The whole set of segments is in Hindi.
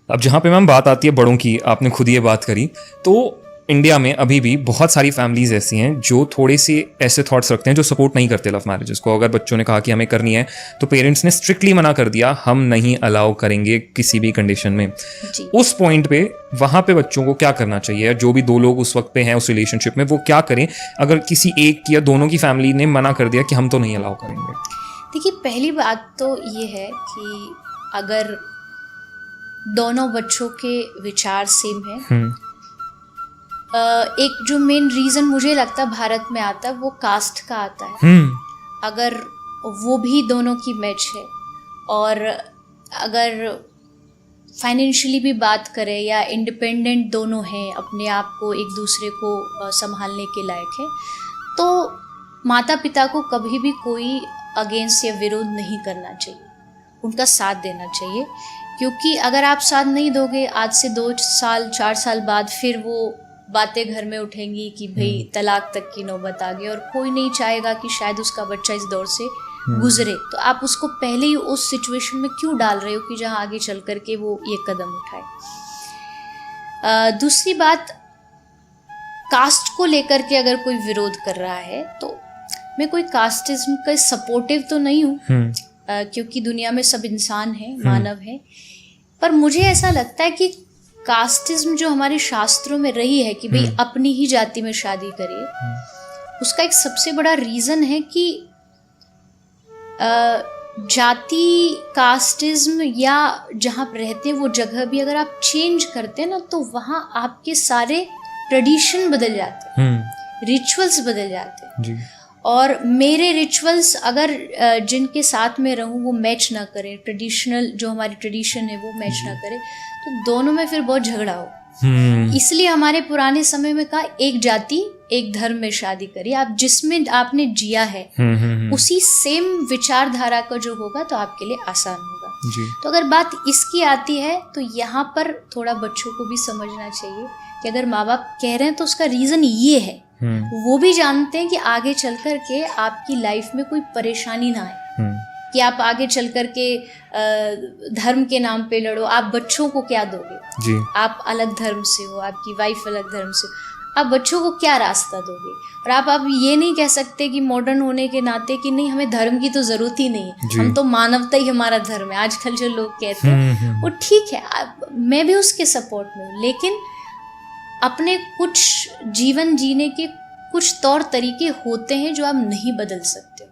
अब जहाँ पे मैम बात आती है बड़ों की, आपने खुद ये बात करी, तो इंडिया में अभी भी बहुत सारी फैमिलीज ऐसी हैं जो थोड़े से ऐसे थॉट्स रखते हैं जो सपोर्ट नहीं करते लव मैरिजेस को। अगर बच्चों ने कहा कि हमें करनी है तो पेरेंट्स ने स्ट्रिक्टली मना कर दिया, हम नहीं अलाउ करेंगे किसी भी कंडीशन में। उस पॉइंट पे वहाँ पे बच्चों को क्या करना चाहिए? जो भी दो लोग उस वक्त पे हैं उस रिलेशनशिप में, वो क्या करें अगर किसी एक या दोनों की फैमिली ने मना कर दिया कि हम तो नहीं अलाउ करेंगे? देखिए, पहली बात तो ये है कि अगर दोनों बच्चों के विचार सेम है, एक जो मेन रीज़न मुझे लगता है भारत में आता है वो कास्ट का आता है। अगर वो भी दोनों की मैच है और अगर फाइनेंशियली भी बात करें या इंडिपेंडेंट दोनों हैं, अपने आप को एक दूसरे को संभालने के लायक है, तो माता पिता को कभी भी कोई अगेंस्ट या विरोध नहीं करना चाहिए, उनका साथ देना चाहिए। क्योंकि अगर आप साथ नहीं दोगे, आज से 2 साल 4 साल बाद फिर वो बातें घर में उठेंगी कि भाई तलाक तक की नौबत आ गई, और कोई नहीं चाहेगा कि शायद उसका बच्चा इस दौर से गुजरे। तो आप उसको पहले ही उस सिचुएशन में क्यों डाल रहे हो कि जहाँ आगे चल कर के वो ये कदम उठाए। दूसरी बात, कास्ट को लेकर के अगर कोई विरोध कर रहा है तो मैं कोई कास्टिज्म का सपोर्टिव तो नहीं हूँ, क्योंकि दुनिया में सब इंसान हैं, मानव हैं। पर मुझे ऐसा लगता है कि कास्टिज्म जो हमारे शास्त्रों में रही है कि भाई अपनी ही जाति में शादी करिए, उसका एक सबसे बड़ा रीज़न है कि जाति, कास्टिज्म या जहाँ आप रहते हैं वो जगह भी अगर आप चेंज करते हैं ना, तो वहाँ आपके सारे ट्रेडिशन बदल जाते हैं, रिचुअल्स बदल जाते हैं जी। और मेरे रिचुअल्स अगर जिनके साथ में रहूँ वो मैच ना करें, ट्रेडिशनल जो हमारी ट्रेडिशन है वो मैच ना करे, तो दोनों में फिर बहुत झगड़ा हो। इसलिए हमारे पुराने समय में कहा एक जाति एक धर्म में शादी करिए, आप जिसमें आपने जिया है उसी सेम विचारधारा का जो होगा तो आपके लिए आसान होगा जी। तो अगर बात इसकी आती है तो यहाँ पर थोड़ा बच्चों को भी समझना चाहिए कि अगर माँ बाप कह रहे हैं तो उसका रीज़न ये है, वो भी जानते हैं कि आगे चल कर के आपकी लाइफ में कोई परेशानी ना आए, कि आप आगे चल कर के धर्म के नाम पे लड़ो। आप बच्चों को क्या दोगे जी? आप अलग धर्म से हो, आपकी वाइफ अलग धर्म से, आप बच्चों को क्या रास्ता दोगे? और आप ये नहीं कह सकते कि मॉडर्न होने के नाते कि नहीं हमें धर्म की तो ज़रूरत ही नहीं है, हम तो मानवता ही हमारा धर्म है। आजकल जो लोग कहते हैं वो ठीक है, मैं भी उसके सपोर्ट में हूँ, लेकिन अपने कुछ जीवन जीने के कुछ तौर तरीके होते हैं जो आप नहीं बदल सकते,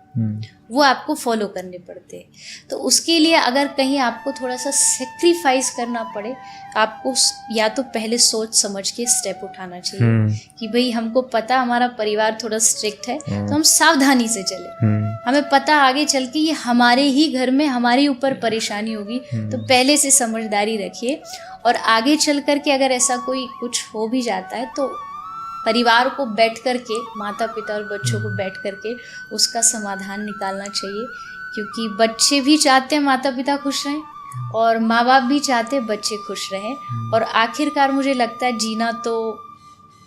वो आपको फॉलो करने पड़ते हैं। तो उसके लिए अगर कहीं आपको थोड़ा सा सेक्रीफाइस करना पड़े, आपको या तो पहले सोच समझ के स्टेप उठाना चाहिए कि भाई हमको पता हमारा परिवार थोड़ा स्ट्रिक्ट है तो हम सावधानी से चले, हमें पता आगे चल के ये हमारे ही घर में हमारे ऊपर परेशानी होगी, तो पहले से समझदारी रखिए। और आगे चल कर के अगर ऐसा कोई कुछ हो भी जाता है तो परिवार को बैठ कर के, माता पिता और बच्चों को बैठ कर के उसका समाधान निकालना चाहिए, क्योंकि बच्चे भी चाहते हैं माता पिता खुश रहें और माँ बाप भी चाहते हैं बच्चे खुश रहें। और आखिरकार मुझे लगता है जीना तो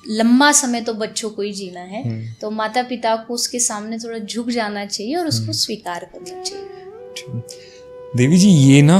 लंबा समय तो बच्चों को ही जीना है, तो माता पिता को उसके सामने थोड़ा झुक जाना चाहिए और उसको स्वीकार करना चाहिए। देवी जी, ये ना